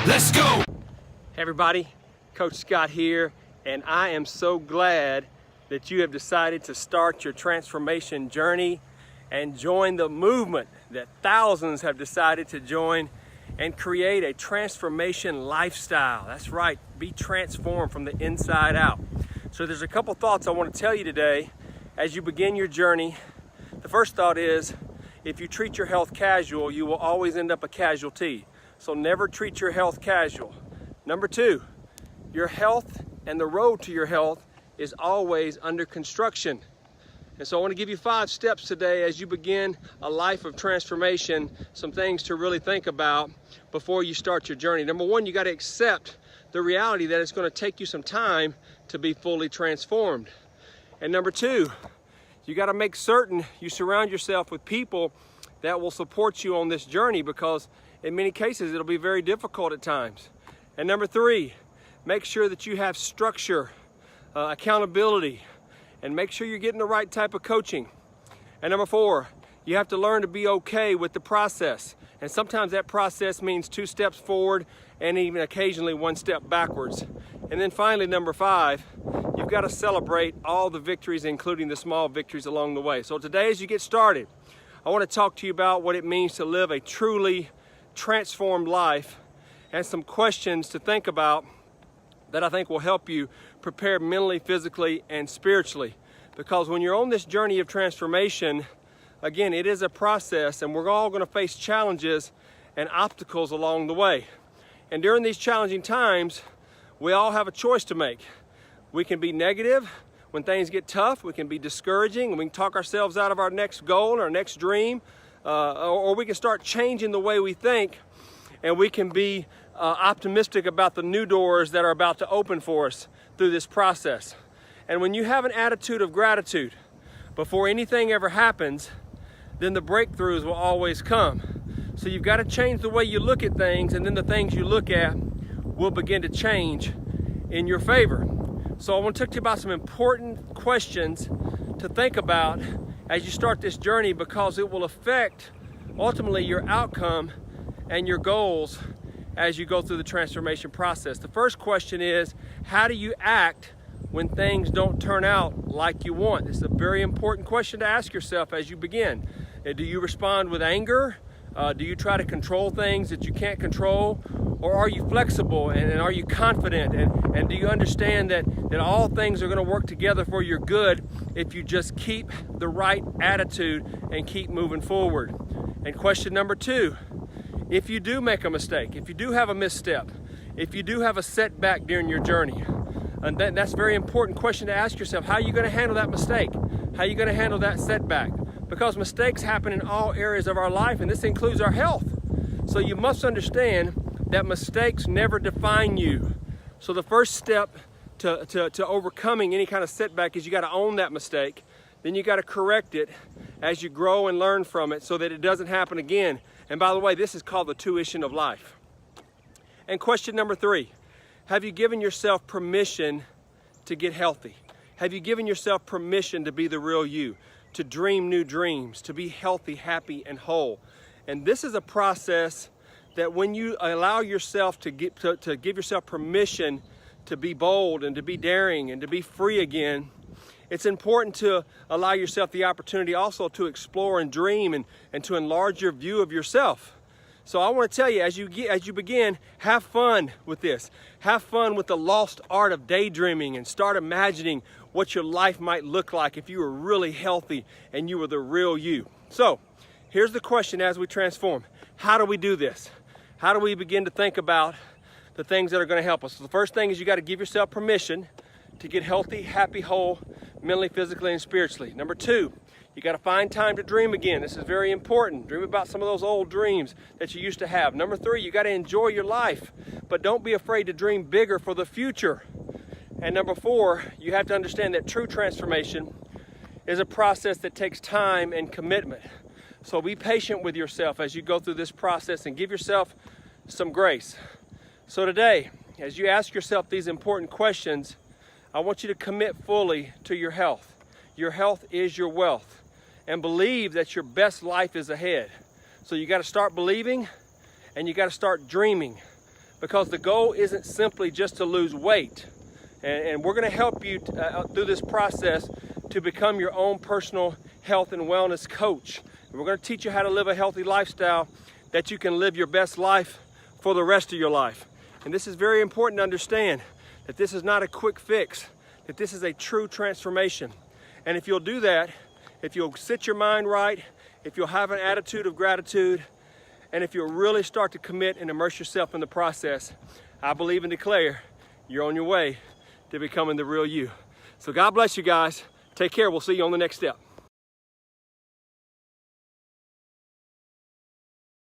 Let's go! Hey everybody, Coach Scott here, and I am so glad that you have decided to start your transformation journey and join the movement that thousands have decided to join and create a transformation lifestyle. That's right, be transformed from the inside out. So there's a couple thoughts I want to tell you today as you begin your journey. The first thought is, if you treat your health casual, you will always end up a casualty. So never treat your health casual. Number two, your health and the road to your health is always under construction. And so I want to give you 5 steps today as you begin a life of transformation, some things to really think about before you start your journey. Number one, you got to accept the reality that it's going to take you some time to be fully transformed. And number two, you got to make certain you surround yourself with people that will support you on this journey, because in many cases it'll be very difficult at times. And number three, make sure that you have structure, accountability, and make sure you're getting the right type of coaching. And number four, you have to learn to be okay with the process. And sometimes that process means 2 steps forward and even occasionally 1 step backwards. And then finally, number 5, you've got to celebrate all the victories, including the small victories along the way. So today, as you get started, I want to talk to you about what it means to live a truly transformed life and some questions to think about that I think will help you prepare mentally, physically, and spiritually. Because when you're on this journey of transformation, again, it is a process, and we're all going to face challenges and obstacles along the way. And during these challenging times, we all have a choice to make. We can be negative when things get tough. We can be discouraging, and we can talk ourselves out of our next goal, our next dream, or we can start changing the way we think, and we can be optimistic about the new doors that are about to open for us through this process. And when you have an attitude of gratitude before anything ever happens, then the breakthroughs will always come. So you've got to change the way you look at things, and then the things you look at will begin to change in your favor. So I want to talk to you about some important questions to think about as you start this journey, because it will affect ultimately your outcome and your goals as you go through the transformation process. The first question is, how do you act when things don't turn out like you want? This is a very important question to ask yourself as you begin. Do you respond with anger? Do you try to control things that you can't control? Or are you flexible, and are you confident? And do you understand that all things are going to work together for your good if you just keep the right attitude and keep moving forward? And question number 2, if you do make a mistake, if you do have a misstep, if you do have a setback during your journey, and that's a very important question to ask yourself. How are you going to handle that mistake? How are you going to handle that setback? Because mistakes happen in all areas of our life, and this includes our health. So you must understand that mistakes never define you. So the first step to overcoming any kind of setback is you got to own that mistake. Then you got to correct it as you grow and learn from it so that it doesn't happen again. And by the way, this is called the tuition of life. And question number 3, have you given yourself permission to get healthy? Have you given yourself permission to be the real you, to dream new dreams, to be healthy, happy, and whole? And this is a process that when you allow yourself to give yourself permission to be bold and to be daring and to be free again, it's important to allow yourself the opportunity also to explore and dream and to enlarge your view of yourself. So I want to tell you, as you begin, have fun with this. Have fun with the lost art of daydreaming, and start imagining what your life might look like if you were really healthy and you were the real you. So here's the question as we transform. How do we do this? How do we begin to think about the things that are going to help us? So the first thing is you got to give yourself permission to get healthy, happy, whole, mentally, physically, and spiritually. Number 2, you got to find time to dream again. This is very important. Dream about some of those old dreams that you used to have. Number 3, you got to enjoy your life, but don't be afraid to dream bigger for the future. And number 4, you have to understand that true transformation is a process that takes time and commitment. So be patient with yourself as you go through this process and give yourself some grace. So today, as you ask yourself these important questions, I want you to commit fully to your health. Your health is your wealth. And believe that your best life is ahead. So you got to start believing, and you got to start dreaming, because the goal isn't simply just to lose weight. And we're going to help you through this process to become your own personal health and wellness coach. And we're going to teach you how to live a healthy lifestyle that you can live your best life for the rest of your life. And this is very important to understand, that this is not a quick fix, that this is a true transformation. And if you'll do that, if you'll sit your mind right, if you'll have an attitude of gratitude, and if you'll really start to commit and immerse yourself in the process, I believe and declare you're on your way to becoming the real you. So God bless you guys. Take care. We'll see you on the next step.